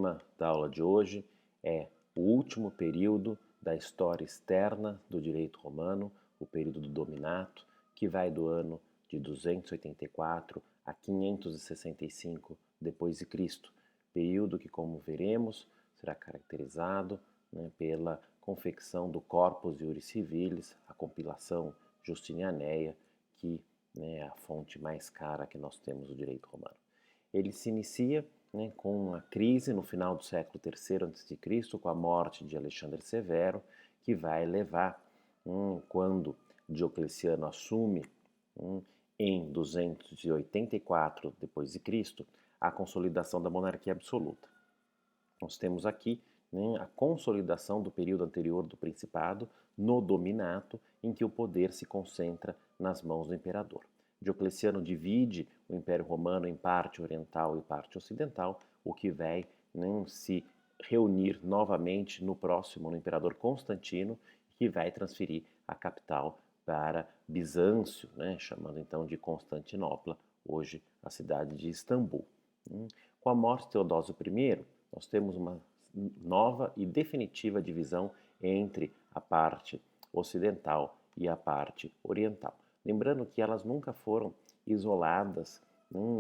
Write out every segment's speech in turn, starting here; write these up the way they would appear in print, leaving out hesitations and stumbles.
tema da aula de hoje é o último período da história externa do direito romano, o período do Dominato, que vai do ano de 284 a 565 depois de Cristo, período que, como veremos, será caracterizado pela confecção do Corpus Iuris Civilis, a compilação justinianeia, que é a fonte mais cara que nós temos do direito romano. Ele se inicia com uma crise no final do século III a.C., com a morte de Alexandre Severo, que vai levar, quando Diocleciano assume em 284 d.C., a consolidação da monarquia absoluta. Nós temos aqui a consolidação do período anterior do Principado no Dominato, em que o poder se concentra nas mãos do imperador. Diocleciano divide o Império Romano em parte oriental e parte ocidental, o que vai se reunir novamente no imperador Constantino, que vai transferir a capital para Bizâncio, chamando então de Constantinopla, hoje a cidade de Istambul. Com a morte de Teodósio I, nós temos uma nova e definitiva divisão entre a parte ocidental e a parte oriental. Lembrando que elas nunca foram isoladas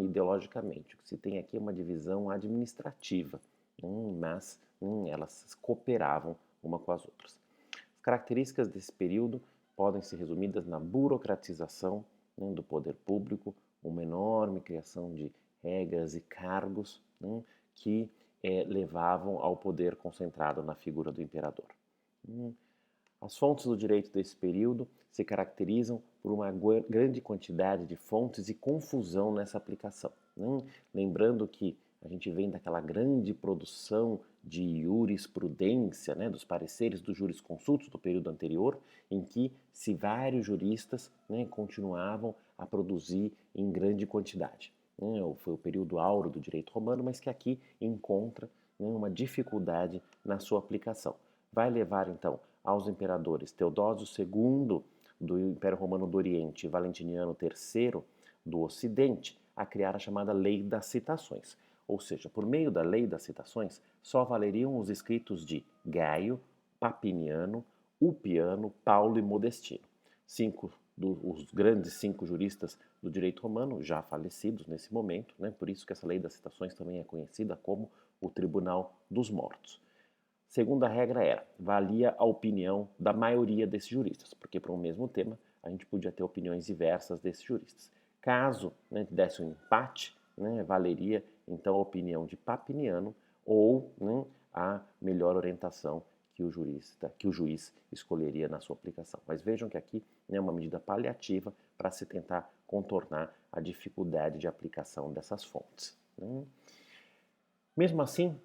ideologicamente. O que se tem aqui é uma divisão administrativa, mas elas cooperavam uma com as outras. As características desse período podem ser resumidas na burocratização do poder público, uma enorme criação de regras e cargos que levavam ao poder concentrado na figura do imperador. As fontes do direito desse período se caracterizam por uma grande quantidade de fontes e confusão nessa aplicação. Lembrando que a gente vem daquela grande produção de jurisprudência, dos pareceres dos jurisconsultos do período anterior, em que vários juristas continuavam a produzir em grande quantidade. Foi o período áureo do direito romano, mas que aqui encontra uma dificuldade na sua aplicação. Vai levar, então, aos imperadores Teodósio II do Império Romano do Oriente e Valentiniano III do Ocidente a criar a chamada Lei das Citações. Ou seja, por meio da Lei das Citações, só valeriam os escritos de Gaio, Papiniano, Ulpiano, Paulo e Modestino. Os grandes 5 juristas do direito romano, já falecidos nesse momento, por isso que essa Lei das Citações também é conhecida como o Tribunal dos Mortos. Segunda regra valia a opinião da maioria desses juristas, porque para um mesmo tema a gente podia ter opiniões diversas desses juristas. Caso desse um empate, valeria então a opinião de Papiniano ou a melhor orientação que o juiz escolheria na sua aplicação. Mas vejam que aqui é uma medida paliativa para se tentar contornar a dificuldade de aplicação dessas fontes. Mesmo assim,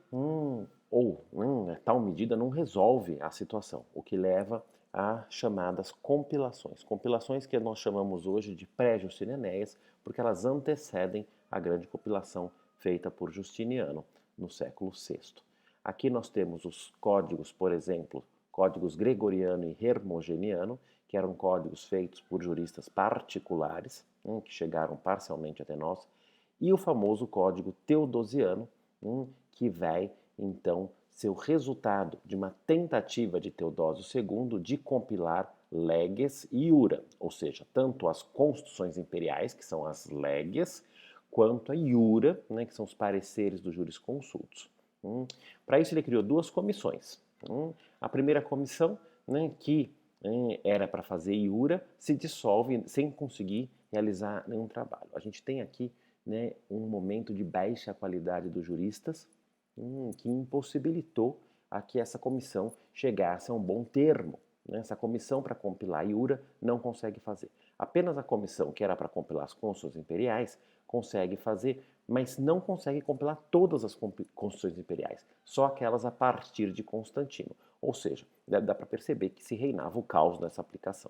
tal medida não resolve a situação, o que leva a chamadas compilações. Compilações que nós chamamos hoje de pré-justinianéias, porque elas antecedem a grande compilação feita por Justiniano no século VI. Aqui nós temos os códigos, por exemplo, códigos gregoriano e hermogeniano, que eram códigos feitos por juristas particulares, que chegaram parcialmente até nós, e o famoso código teodosiano, que vai, então, ser o resultado de uma tentativa de Teodósio II de compilar leges e iura, ou seja, tanto as constituições imperiais, que são as leges, quanto a iura, que são os pareceres dos jurisconsultos. Para isso ele criou 2 comissões. A primeira comissão, que era para fazer iura, se dissolve sem conseguir realizar nenhum trabalho. A gente tem aqui um momento de baixa qualidade dos juristas que impossibilitou a que essa comissão chegasse a um bom termo. Essa comissão para compilar a iura não consegue fazer. Apenas a comissão que era para compilar as constituições imperiais consegue fazer, mas não consegue compilar todas as constituições imperiais, só aquelas a partir de Constantino. Ou seja, dá para perceber que se reinava o caos nessa aplicação.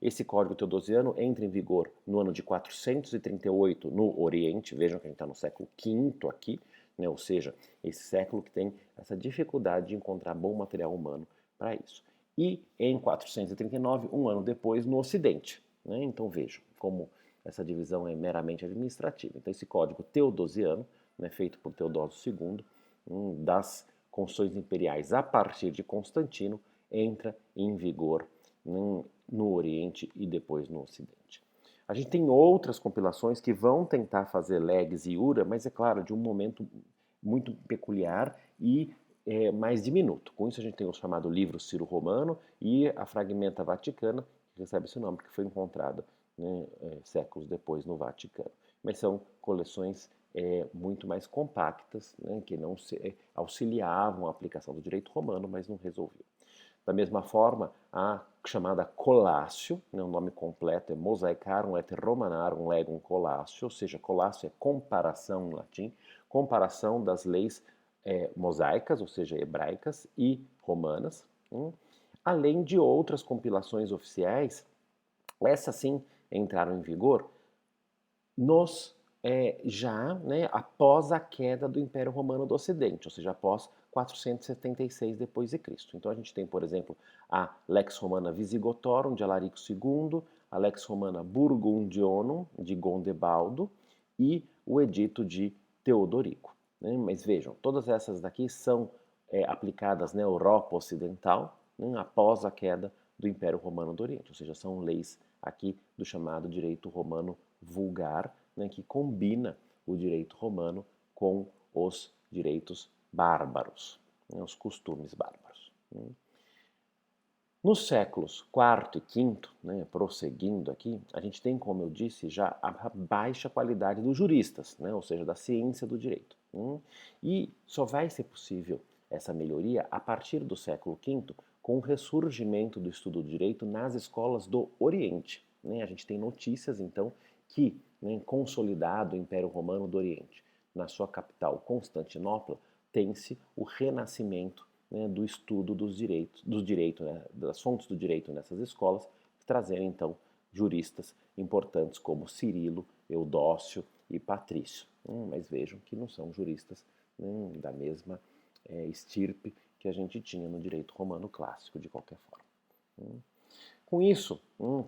Esse código teodosiano entra em vigor no ano de 438 no Oriente, vejam que a gente está no século V aqui, ou seja, esse século que tem essa dificuldade de encontrar bom material humano para isso. E em 439, um ano depois, no Ocidente. Então vejam como essa divisão é meramente administrativa. Então esse código teodosiano, feito por Teodósio II, das constituições imperiais a partir de Constantino entra em vigor no Oriente e depois no Ocidente. A gente tem outras compilações que vão tentar fazer legs e iura, mas é claro, de um momento muito peculiar e mais diminuto. Com isso a gente tem o chamado livro Ciro-Romano e a Fragmenta Vaticana, que recebe esse nome, que foi encontrada, né, séculos depois no Vaticano. Mas são coleções muito mais compactas, né, que não auxiliavam a aplicação do direito romano, mas não resolviam. Da mesma forma, a chamada Colácio, né, o nome completo é Mosaicarum et Romanarum Legum Colácio, ou seja, Colácio é comparação em latim, comparação das leis mosaicas, ou seja, hebraicas e romanas, além de outras compilações oficiais, essas sim entraram em vigor já após a queda do Império Romano do Ocidente, ou seja, após 476 depois de Cristo. Então a gente tem, por exemplo, a Lex Romana Visigotorum de Alarico II, a Lex Romana Burgundionum de Gondebaldo e o Edito de Teodorico. Né? Mas vejam, todas essas daqui são aplicadas na Europa Ocidental, após a queda do Império Romano do Oriente, ou seja, são leis aqui do chamado direito romano vulgar, né, que combina o direito romano com os direitos bárbaros, né, os costumes bárbaros. Nos séculos IV e V, né, prosseguindo aqui, a gente tem, como eu disse, já a baixa qualidade dos juristas, né, ou seja, da ciência do direito. E só vai ser possível essa melhoria a partir do século V, com o ressurgimento do estudo do direito nas escolas do Oriente. Né? A gente tem notícias, então, que, né, consolidado o Império Romano do Oriente, na sua capital, Constantinopla, tem-se o renascimento, né, do estudo dos direitos, né, das fontes do direito nessas escolas, trazendo então juristas importantes como Cirilo, Eudócio e Patrício. Mas vejam que não são juristas da mesma estirpe que a gente tinha no direito romano clássico, de qualquer forma. Com isso,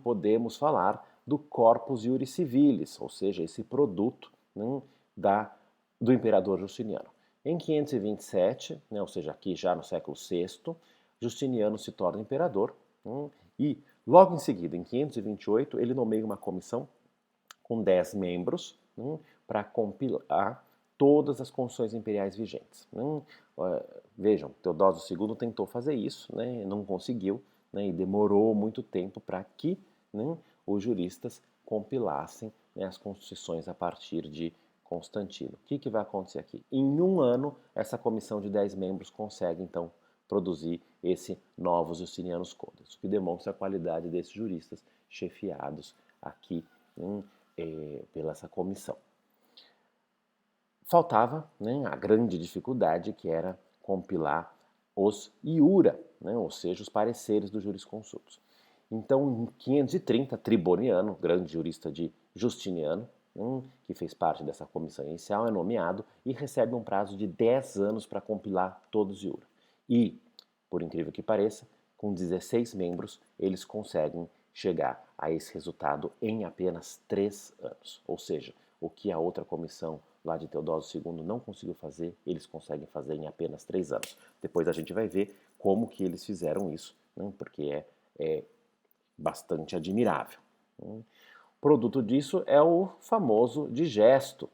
podemos falar do Corpus Iuris Civilis, ou seja, esse produto do imperador Justiniano. Em 527, ou seja, aqui já no século VI, Justiniano se torna imperador e logo em seguida, em 528, ele nomeia uma comissão com 10 membros para compilar todas as constituições imperiais vigentes. Vejam, Teodósio II tentou fazer isso, né, não conseguiu, né, e demorou muito tempo para que os juristas compilassem, né, as constituições a partir de Constantino. O que vai acontecer aqui? Em um ano, essa comissão de 10 membros consegue, então, produzir esse Novos Justinianos Codes, o que demonstra a qualidade desses juristas chefiados aqui pela essa comissão. Faltava, né, a grande dificuldade, que era compilar os iura, né, ou seja, os pareceres dos jurisconsultos. Então, em 530, Triboniano, grande jurista de Justiniano, que fez parte dessa comissão inicial, é nomeado e recebe um prazo de 10 anos para compilar todos os iura. E, por incrível que pareça, com 16 membros, eles conseguem chegar a esse resultado em apenas 3 anos. Ou seja, o que a outra comissão lá de Teodósio II não conseguiu fazer, eles conseguem fazer em apenas 3 anos. Depois a gente vai ver como que eles fizeram isso, porque é bastante admirável. Produto disso é o famoso Digesto,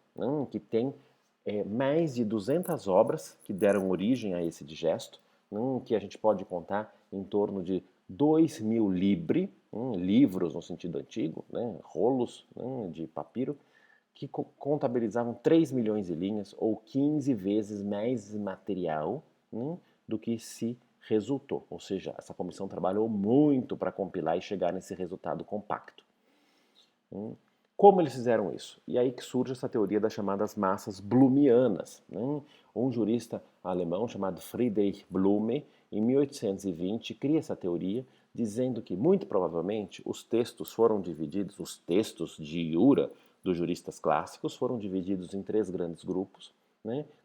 que tem mais de 200 obras que deram origem a esse Digesto, que a gente pode contar em torno de 2.000 libri, livros no sentido antigo, rolos de papiro, que contabilizavam 3 milhões de linhas, ou 15 vezes mais material do que se resultou. Ou seja, essa comissão trabalhou muito para compilar e chegar nesse resultado compacto. Como eles fizeram isso? E aí que surge essa teoria das chamadas massas blumianas. Um jurista alemão chamado Friedrich Blume, em 1820, cria essa teoria, dizendo que, muito provavelmente, os textos de iura dos juristas clássicos foram divididos em 3 grandes grupos,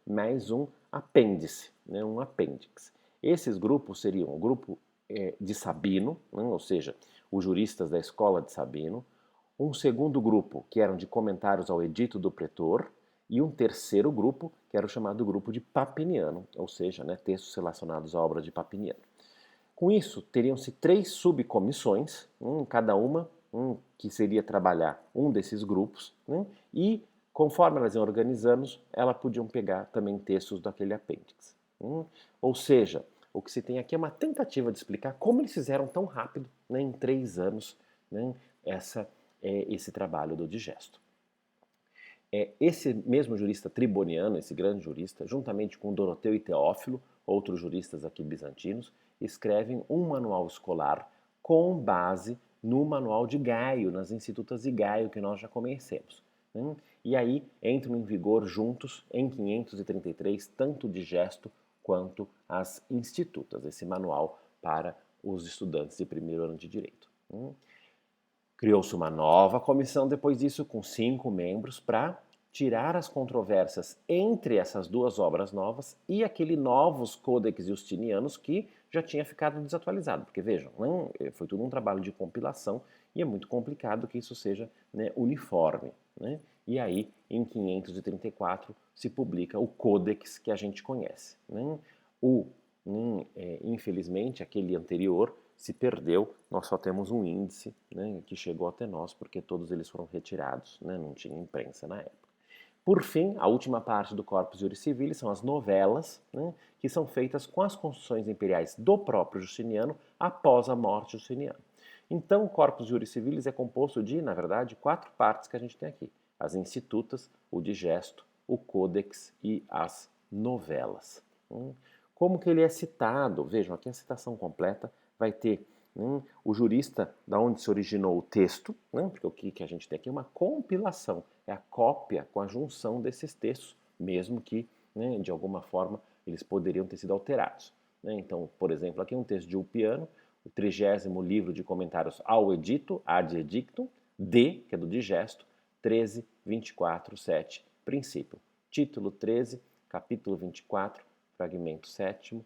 mais um apêndice, um apêndice. Esses grupos seriam o grupo de Sabino, ou seja, os juristas da escola de Sabino, um segundo grupo, que eram de comentários ao Edito do Pretor, e um terceiro grupo, que era o chamado grupo de Papiniano, ou seja, né, textos relacionados à obra de Papiniano. Com isso, teriam-se 3 subcomissões, cada uma que seria trabalhar um desses grupos, né, e conforme elas iam organizando, elas podiam pegar também textos daquele apêndice. Ou seja, o que se tem aqui é uma tentativa de explicar como eles fizeram tão rápido, né, em 3 anos, né, esse trabalho do digesto. Esse mesmo jurista triboniano, esse grande jurista, juntamente com Doroteu e Teófilo, outros juristas aqui bizantinos, escrevem um manual escolar com base no manual de Gaio, nas Institutas de Gaio que nós já conhecemos. E aí entram em vigor juntos, em 533, tanto o digesto quanto as Institutas, esse manual para os estudantes de primeiro ano de Direito. Criou-se uma nova comissão depois disso, com 5 membros, para tirar as controvérsias entre essas duas obras novas e aquele novos Codex Justinianos que já tinha ficado desatualizado. Porque vejam, foi tudo um trabalho de compilação e é muito complicado que isso seja, né, uniforme. Né? E aí, em 534, se publica o Codex que a gente conhece. Né? Infelizmente, aquele anterior se perdeu, nós só temos um índice, né, que chegou até nós, porque todos eles foram retirados, né, não tinha imprensa na época. Por fim, a última parte do Corpus Juris Civilis são as novelas, né, que são feitas com as constituições imperiais do próprio Justiniano após a morte de Justiniano. Então, o Corpus Juris Civilis é composto de, na verdade, 4 partes que a gente tem aqui. As Institutas, o Digesto, o Codex e as novelas. Como que ele é citado? Vejam, aqui a citação completa vai ter o jurista da onde se originou o texto, porque o que a gente tem aqui é uma compilação, é a cópia com a junção desses textos, mesmo que, de alguma forma, eles poderiam ter sido alterados. Então, por exemplo, aqui um texto de Ulpiano, o 30º livro de comentários ao edito, ad edictum, D, que é do digesto, 13, 24, 7, princípio. Título 13, capítulo 24, fragmento 7º,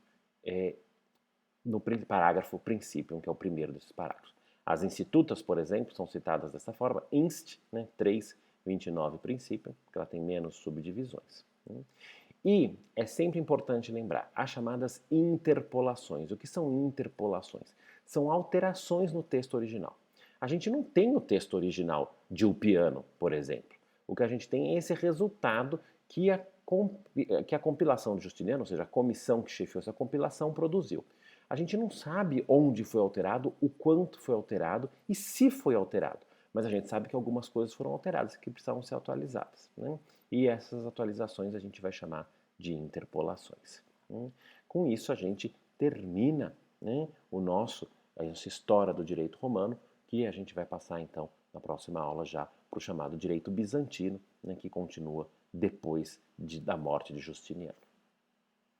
no parágrafo princípio, que é o primeiro desses parágrafos. As institutas, por exemplo, são citadas dessa forma, inst, 3, 29 princípio, porque ela tem menos subdivisões. E é sempre importante lembrar as chamadas interpolações. O que são interpolações? São alterações no texto original. A gente não tem o texto original de Ulpiano, por exemplo. O que a gente tem é esse resultado que a compilação de Justiniano, ou seja, a comissão que chefiou essa compilação, produziu. A gente não sabe onde foi alterado, o quanto foi alterado e se foi alterado. Mas a gente sabe que algumas coisas foram alteradas e que precisavam ser atualizadas. E essas atualizações a gente vai chamar de interpolações. Com isso a gente termina a nossa história do direito romano, que a gente vai passar então na próxima aula já para o chamado direito bizantino, que continua depois da morte de Justiniano.